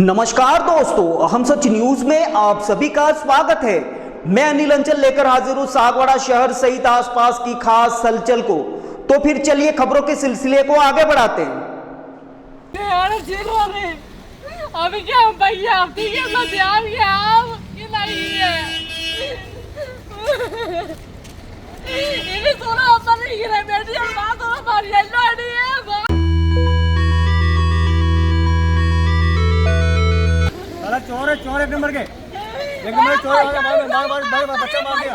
नमस्कार दोस्तों, हम सच न्यूज में आप सभी का स्वागत है। मैं अनिल अंचल लेकर हाजिर हूं सागवाड़ा शहर सहित आसपास की खास हलचल को। तो फिर चलिए खबरों के सिलसिले को आगे बढ़ाते हैं। अभी क्या भैया ठीक है ना ध्यान क्या कि नहीं है इन्हें सोना अपन नहीं गिरा बेटी और बात और हमारी लड़ी है चोर है, चोर एक नंबर के चोर बच्चा मार दिया।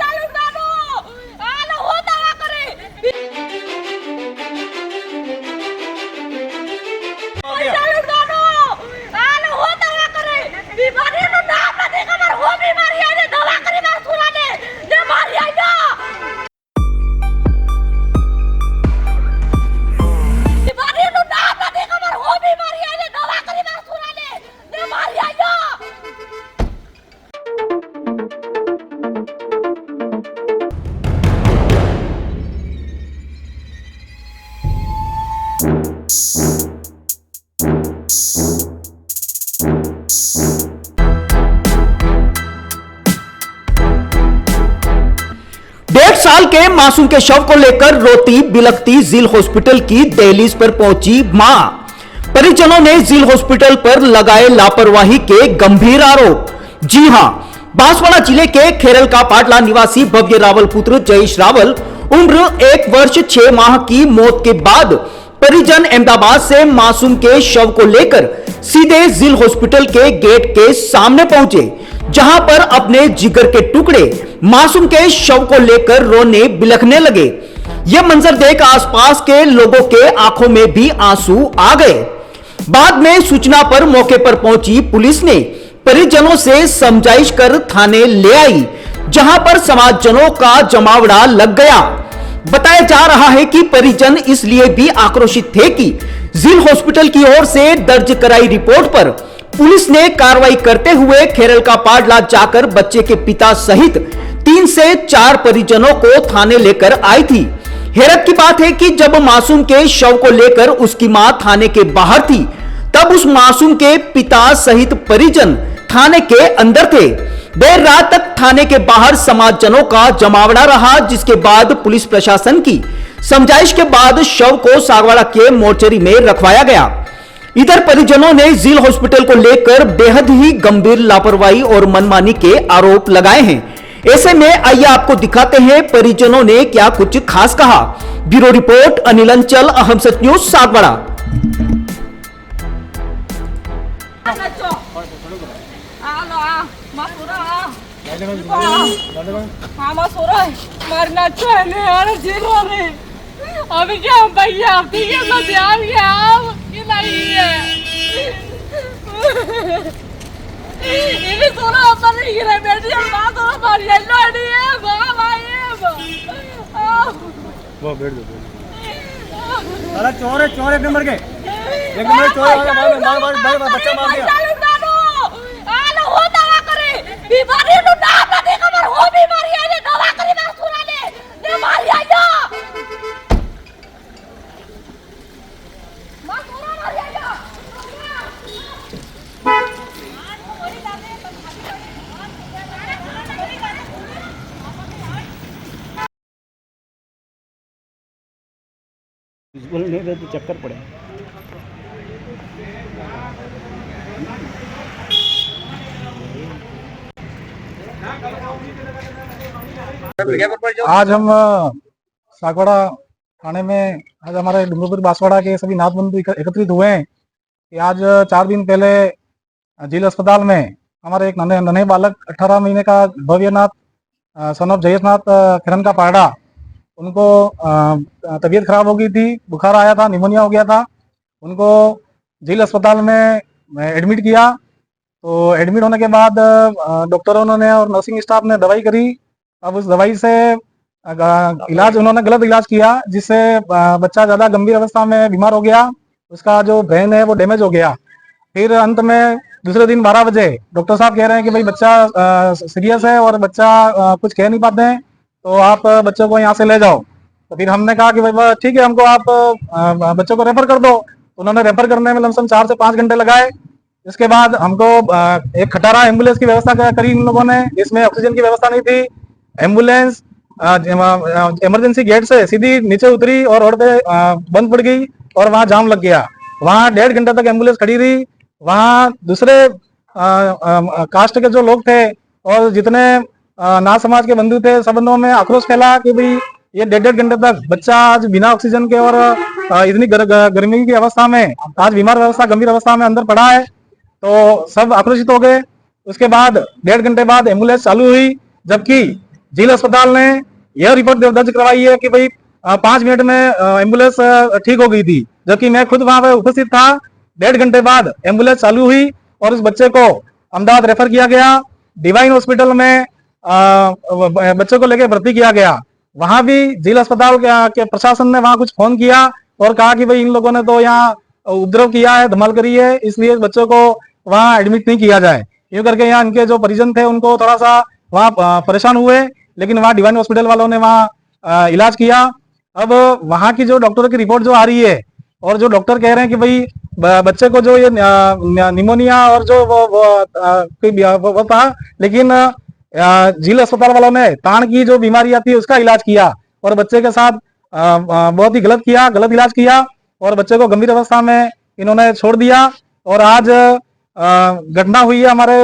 डेढ़ साल के मासूम के शव को लेकर रोती बिलखती जिल हॉस्पिटल की दहलीज पर पहुंची मां। परिजनों ने जिल हॉस्पिटल पर लगाए लापरवाही के गंभीर आरोप। जी हां, बांसवाड़ा जिले के खेरल का पाटला निवासी भव्य रावल पुत्र जयेश रावल उम्र 1 वर्ष 6 माह की मौत के बाद परिजन अहमदाबाद से मासूम के शव को लेकर सीधे जिल हॉस्पिटल के गेट के सामने पहुंचे, जहां पर अपने जिगर के टुकड़े मासूम के शव को लेकर रोने बिलखने लगे। यह मंजर देख आसपास के लोगों के आंखों में भी आंसू आ गए। बाद में सूचना पर मौके पर पहुंची पुलिस ने परिजनों से समझाइश कर थाने ले आई, जहां पर समाजजनों का जमावड़ा लग गया। बताया जा रहा है कि परिजन इसलिए भी आक्रोशित थे कि जिल हॉस्पिटल की ओर से दर्ज कराई रिपोर्ट पर पुलिस ने कार्रवाई करते हुए खेरल का पाटला जाकर बच्चे के पिता सहित 3 से 4 परिजनों को थाने लेकर आई थी। हैरत की बात है कि जब मासूम के शव को लेकर उसकी मां थाने के बाहर थी, तब उस मासूम के पिता सहित परिजन थाने के अंदर थे। देर रात तक थाने के बाहर समाजजनों का जमावड़ा रहा, जिसके बाद पुलिस प्रशासन की समझाइश के बाद शव को सागवाड़ा के मोर्चरी में रखवाया गया। इधर परिजनों ने जिल हॉस्पिटल को लेकर बेहद ही गंभीर लापरवाही और मनमानी के आरोप लगाए हैं। ऐसे में आइए आपको दिखाते हैं परिजनों ने क्या कुछ खास कहा। ब्यूरो रिपोर्ट अनिल अंचल, हम सच न्यूज सागवाड़ा। अभी क्या भैया ठीक है ना ध्यान क्या कि नहीं है इन्हें सोना अपन नहीं गिरा बेटी और बात और हमारी लड़ी है वो बैठ दो। चोर है, चोर एक नंबर के चोर बच्चा मार दिया। नहीं तो चक्कर पड़े। आज हम सागवाड़ा थाने में आज हमारे डूंगरपुर बांसवाड़ा के सभी नाथ बंधु एकत्रित हुए हैं कि आज 4 दिन पहले जिला अस्पताल में हमारे एक नन्हे बालक 18 महीने का भव्यनाथ सन ऑफ जयेश नाथ किरण का पाड़ा, उनको तबीयत खराब हो गई थी, बुखार आया था, निमोनिया हो गया था। उनको जिला अस्पताल में एडमिट किया तो एडमिट होने के बाद डॉक्टरों ने और नर्सिंग स्टाफ ने दवाई करी। अब उस दवाई से इलाज उन्होंने गलत इलाज किया, जिससे बच्चा ज़्यादा गंभीर अवस्था में बीमार हो गया। उसका जो ब्रेन है वो डैमेज हो गया। फिर अंत में दूसरे दिन 12 बजे डॉक्टर साहब कह रहे हैं कि भाई बच्चा सीरियस है और बच्चा कुछ कह नहीं पाते हैं, तो आप बच्चों को यहाँ से ले जाओ। तो फिर हमने कहा कि भाई ठीक है, हमको आप बच्चों को रेफर कर दो। उन्होंने रेफर करने में लमसम 4 से 5 घंटे लगाए। इसके बाद हमको एक खटारा एम्बुलेंस की व्यवस्था करी इन लोगों ने, जिसमें ऑक्सीजन की व्यवस्था नहीं थी। एम्बुलेंस इमरजेंसी गेट से सीधी नीचे उतरी और रोड पे बंद पड़ गई और वहां जाम लग गया। वहां 1.5 घंटे तक एम्बुलेंस खड़ी रही। वहां दूसरे कास्ट के जो लोग थे और जितने नाथ समाज के बंधु थे, सबों में आक्रोश फैला कि भाई ये 1.5 घंटे तक बच्चा आज बिना ऑक्सीजन के और इतनी गर्मी की अवस्था में आज बीमार अवस्था गंभीर अवस्था में अंदर पड़ा है। तो सब आक्रोशित हो गए। उसके बाद 1.5 घंटे बाद एम्बुलेंस चालू हुई, जबकि जिला अस्पताल ने यह रिपोर्ट दर्ज करवाई है कि भाई 5 मिनट में एम्बुलेंस ठीक हो गई थी, जबकि मैं खुद वहां पर उपस्थित था। 1.5 घंटे बाद एम्बुलेंस चालू हुई और उस बच्चे को अहमदाबाद रेफर किया गया। डिवाइन हॉस्पिटल में बच्चे को लेकर भर्ती किया गया। वहां भी जिला अस्पताल के प्रशासन ने वहां कुछ फोन किया और कहा कि भाई इन लोगों ने तो यहाँ उपद्रव किया है, धमाल करी है, इसलिए बच्चों को वहां एडमिट नहीं किया जाए। यूं करके यहाँ इनके जो परिजन थे उनको थोड़ा सा वहाँ परेशान हुए, लेकिन वहाँ डिवाइन हॉस्पिटल वालों ने वहाँ इलाज किया। अब वहाँ की जो डॉक्टरों की रिपोर्ट जो आ रही है और जो डॉक्टर कह रहे हैं कि भाई बच्चे को जो ये निमोनिया और जो वो था, लेकिन जिला अस्पताल वालों ने ताण की जो बीमारी आती है उसका इलाज किया और बच्चे के साथ बहुत ही गलत इलाज किया और बच्चे को गंभीर अवस्था में इन्होंने छोड़ दिया। और आज घटना हुई है, हमारे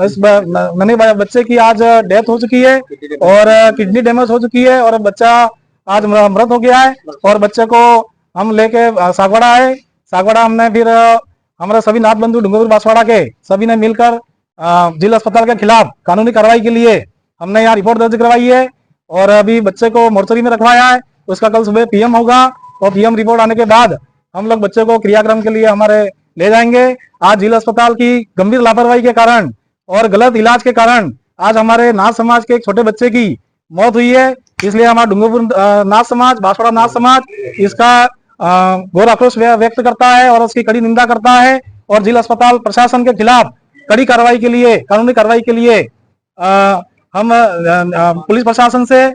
इस नन्हे बच्चे की आज डेथ हो चुकी है और किडनी डैमेज हो चुकी है और बच्चा आज मृत हो गया है। और बच्चे को हम लेके सागवाड़ा आए। सागवाड़ा हमने फिर हमारे सभी नाथ बंधु डूंगरपुर बांसवाड़ा के सभी ने मिलकर जिला अस्पताल के खिलाफ कानूनी कार्रवाई के लिए हमने यहाँ रिपोर्ट दर्ज करवाई है और अभी बच्चे को मोर्चरी में रखवाया है। उसका कल सुबह पीएम होगा और पीएम रिपोर्ट आने के बाद हम लोग बच्चे को क्रियाक्रम के लिए हमारे ले जाएंगे। आज जिला अस्पताल की गंभीर लापरवाही के कारण और गलत इलाज के कारण आज हमारे नाथ समाज के एक छोटे बच्चे की मौत हुई है। इसलिए हमारा डूंगरपुर नाथ समाज, बांसवाड़ा नाथ समाज इसका घोर आक्रोश व्यक्त करता है और उसकी कड़ी निंदा करता है और जिला अस्पताल प्रशासन के खिलाफ कड़ी कार्रवाई के लिए, कानूनी कार्रवाई के लिए हम पुलिस प्रशासन से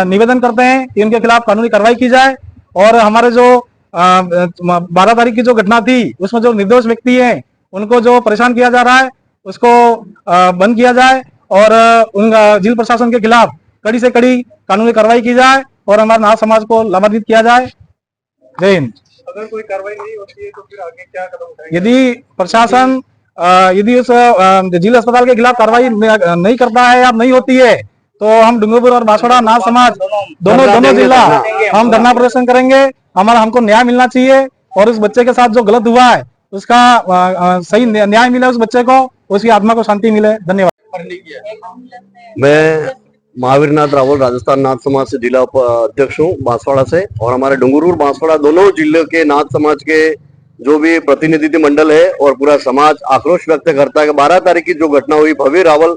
निवेदन करते हैं कि इनके खिलाफ कानूनी कार्रवाई की जाए। और हमारे जो 12 तारीख की जो घटना थी उसमें जो निर्दोष व्यक्ति हैं उनको जो परेशान किया जा रहा है उसको बंद किया जाए और उन जिला प्रशासन के खिलाफ कड़ी से कड़ी कानूनी कार्रवाई की जाए और हमारे नाथ समाज को लाभान्वित किया जाए। जय हिंद। अगर कोई कार्रवाई नहीं होती है तो फिर आगे क्या कदम उठाएंगे? यदि प्रशासन यदि उस जिला अस्पताल के खिलाफ कार्रवाई नहीं करता है या नहीं होती है तो हम डूंगरपुर और बांसवाड़ा नाथ समाज दोनों जिला हम धरना प्रदर्शन करेंगे। हमको न्याय मिलना चाहिए और उस बच्चे के साथ जो गलत हुआ है उसका सही न्याय मिले, उस बच्चे को, उसकी आत्मा को शांति मिले। धन्यवाद। मैं महावीर नाथ रावल राजस्थान नाथ समाज से जिला अध्यक्ष हूँ बांसवाड़ा से और हमारे डूंगरपुर बांसवाड़ा दोनों जिले के नाथ समाज के जो भी प्रतिनिधि मंडल है और पूरा समाज आक्रोश व्यक्त करता है कि 12 तारीख की जो घटना हुई, भव्य रावल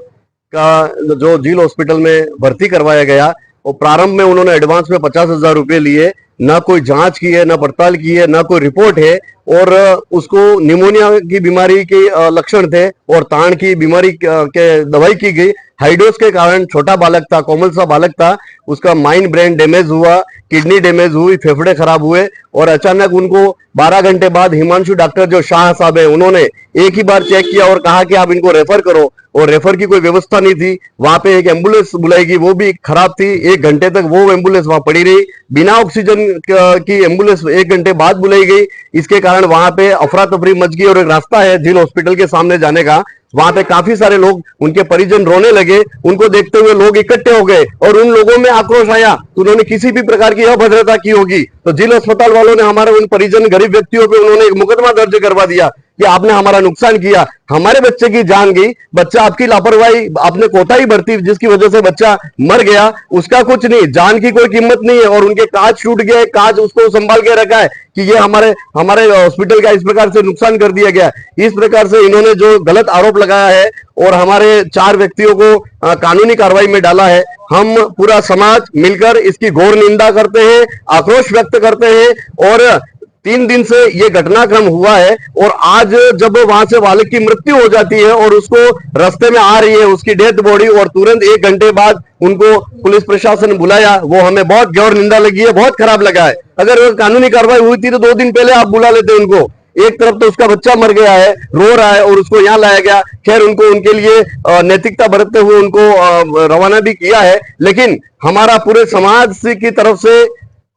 का जो जिला हॉस्पिटल में भर्ती करवाया गया और प्रारंभ में उन्होंने एडवांस में 50,000 रुपए लिए, ना कोई जांच की है, ना पड़ताल की है, ना कोई रिपोर्ट है और उसको निमोनिया की बीमारी के लक्षण थे और ताण की बीमारी के दवाई की गई। हाइडोस के कारण छोटा बालक था, कोमल सा बालक था, उसका माइंड ब्रेन डैमेज हुआ, किडनी डैमेज हुई, फेफड़े खराब हुए और अचानक उनको 12 घंटे बाद हिमांशु डॉक्टर जो शाह साहब है उन्होंने एक ही बार चेक किया और कहा कि आप इनको रेफर करो और रेफर की कोई व्यवस्था नहीं थी। वहां पे एक एम्बुलेंस बुलाई गई, वो भी खराब थी। 1 घंटे तक वो एम्बुलेंस वहां पड़ी रही, बिना ऑक्सीजन की एम्बुलेंस 1 घंटे बाद बुलाई गई। इसके कारण वहां पे अफरा तफरी मच गई और एक रास्ता है जिला हॉस्पिटल के सामने जाने का, वहां पे काफी सारे लोग, उनके परिजन रोने लगे। उनको देखते हुए लोग इकट्ठे हो गए और उन लोगों में आक्रोश आया तो उन्होंने किसी भी प्रकार की अभद्रता की होगी तो जिला अस्पताल वालों ने हमारे उन परिजन गरीब व्यक्तियों पे उन्होंने एक मुकदमा दर्ज करवा दिया कि आपने हमारा नुकसान किया, हमारे बच्चे की जान गई, बच्चा आपकी लापरवाही, आपने कोताही बरती जिसकी वजह से बच्चा मर गया, उसका कुछ नहीं, जान की कोई कीमत नहीं है। और उनके कांच टूट गए, कांच उसको संभाल के रखा है कि ये हमारे हमारे हॉस्पिटल का इस प्रकार से नुकसान कर दिया गया। इस प्रकार से इन्होंने जो गलत आरोप लगाया है और हमारे 4 व्यक्तियों को कानूनी कार्रवाई में डाला है, हम पूरा समाज मिलकर इसकी घोर निंदा करते हैं, आक्रोश व्यक्त करते हैं। और 3 दिन से ये घटनाक्रम हुआ है और आज जब वहां से बालक की मृत्यु हो जाती है और उसको रास्ते में आ रही है उसकी डेथ बॉडी और तुरंत 1 घंटे बाद उनको पुलिस प्रशासन ने बुलाया, वो हमें बहुत गौर निंदा लगी है, बहुत खराब लगा है। अगर वो कानूनी कार्रवाई हुई थी तो 2 दिन पहले आप बुला लेते उनको। एक तरफ तो उसका बच्चा मर गया है, रो रहा है और उसको यहाँ लाया गया। खैर उनको उनके लिए नैतिकता बरतते हुए उनको रवाना भी किया है, लेकिन हमारा पूरे समाज की तरफ से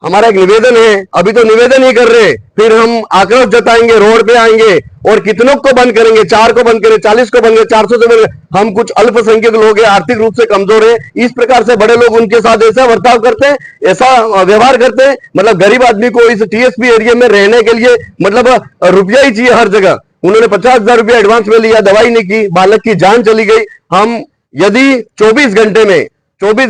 हमारा एक निवेदन है, अभी तो निवेदन ही कर रहे हैं, फिर हम आक्रोश जताएंगे, रोड पे आएंगे और कितनों को बंद करेंगे, 4 को बंद करें, 40 को बंद करें, 400 से बंद करें। हम कुछ अल्पसंख्यक लोग हैं, आर्थिक रूप से कमजोर है, इस प्रकार से बड़े लोग उनके साथ ऐसा बर्ताव करते हैं, ऐसा व्यवहार करते हैं। मतलब गरीब आदमी को इस टीएसपी एरिया में रहने के लिए मतलब रुपया ही चाहिए हर जगह। उन्होंने 50,000 रुपया एडवांस में लिया, दवाई नहीं की, बालक की जान चली गई। हम यदि 24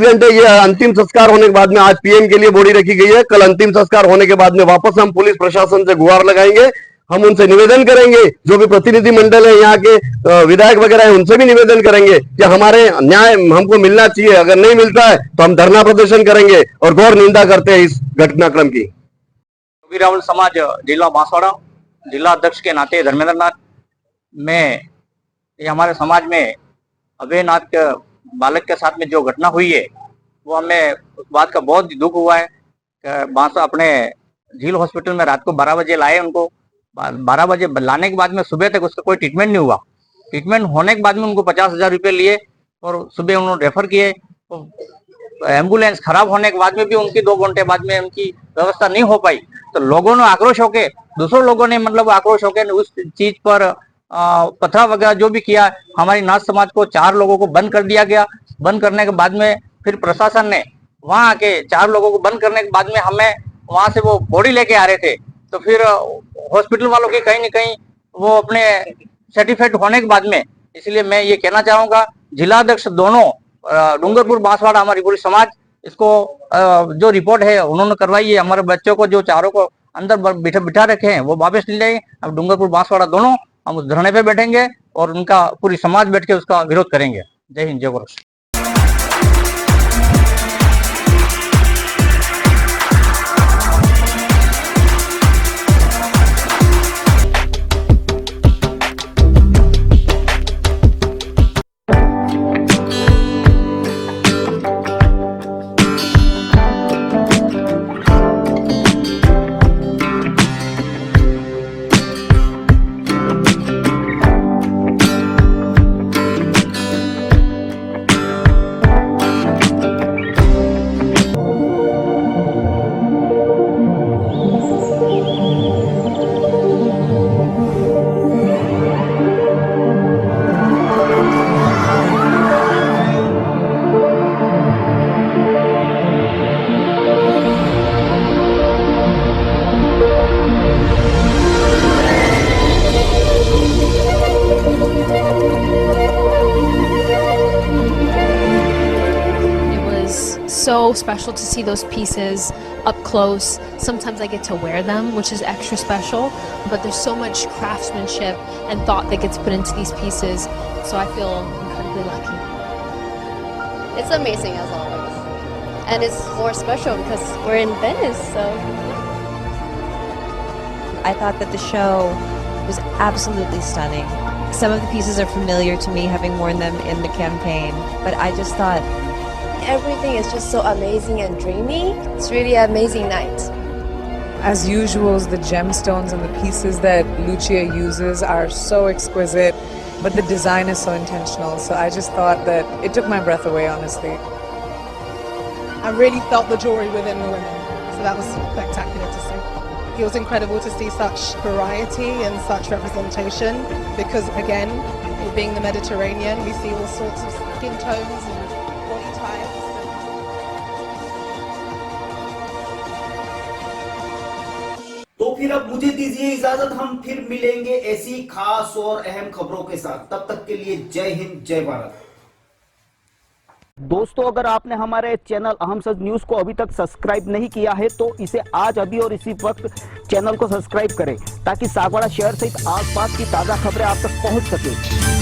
घंटे ये अंतिम संस्कार होने के बाद में, आज पीएम के लिए बॉडी रखी गई है, कल अंतिम संस्कार होने के बाद में वापस हम पुलिस प्रशासन से गुहार लगाएंगे। हम उनसे निवेदन करेंगे, जो भी प्रतिनिधि मंडल है यहाँ के विधायक वगैरह है उनसे भी निवेदन करेंगे कि हमारे न्याय हमको मिलना चाहिए, अगर नहीं मिलता है तो हम धरना प्रदर्शन करेंगे और घोर निंदा करते हैं इस घटनाक्रम की। राहुल समाज जिला बांसवाड़ा जिला अध्यक्ष के नाते धर्मेंद्र नाथ में ये हमारे समाज में अभय नाथ के बालक के साथ में जो घटना हुई है वो हमें उस बात का बहुत दुख हुआ है कि बांसवाड़ा अपने झील हॉस्पिटल में रात को 12 बजे लाए उनको। 12 बजे लाने के बाद में सुबह तक उसका कोई ट्रीटमेंट नहीं हुआ। ट्रीटमेंट होने के बाद में उनको 50,000 रुपये लिए और सुबह उन्होंने रेफर किए। तो एम्बुलेंस खराब होने के बाद में भी उनकी 2 घंटे बाद में उनकी व्यवस्था नहीं हो पाई। तो लोगों ने आक्रोश होके, दूसरों लोगों ने मतलब आक्रोश होके उस चीज पर पथरा वगैरह जो भी किया। हमारी नाथ समाज को 4 लोगों को बंद कर दिया गया। बंद करने के बाद में फिर प्रशासन ने वहां आके 4 लोगों को बंद करने के बाद में हमें वहां से वो बॉडी लेके आ रहे थे। तो फिर हॉस्पिटल वालों की कहीं न कहीं वो अपने सर्टिफाइड होने के बाद में, इसलिए मैं ये कहना चाहूंगा जिलाध्यक्ष दोनों डूंगरपुर बांसवाड़ा हमारी पूरी समाज इसको जो रिपोर्ट है उन्होंने करवाई है। हमारे बच्चों को जो 4 को अंदर बिठा रखे हैं वो वापस ले जाएंगे। अब डूंगरपुर बांसवाड़ा दोनों हम उस धरने पे बैठेंगे और उनका पूरी समाज बैठ के उसका विरोध करेंगे। जय हिंद, जय Gorakh. So special to see those pieces up close. Sometimes I get to wear them, which is extra special, but there's so much craftsmanship and thought that gets put into these pieces, so I feel incredibly lucky. It's amazing as always, and it's more special because we're in Venice, so. I thought that the show was absolutely stunning. Some of the pieces are familiar to me, having worn them in the campaign, but I just thought Everything is just so amazing and dreamy. It's really an amazing night. As usual, the gemstones and the pieces that Lucia uses are so exquisite, but the design is so intentional. So I just thought that it took my breath away, honestly. I really felt the jewelry within the women. So that was spectacular to see. It was incredible to see such variety and such representation because, again, it being the Mediterranean, we see all sorts of skin tones and body types. फिर अब मुझे दीजिए इजाजत, हम फिर मिलेंगे ऐसी खास और अहम खबरों के साथ। तब तक के लिए जय हिंद, जय भारत। दोस्तों, अगर आपने हमारे चैनल अहम सच न्यूज को अभी तक सब्सक्राइब नहीं किया है तो इसे आज अभी और इसी वक्त चैनल को सब्सक्राइब करें ताकि सागवाड़ा शहर सहित आसपास की ताजा खबरें आप तक पहुंच सके।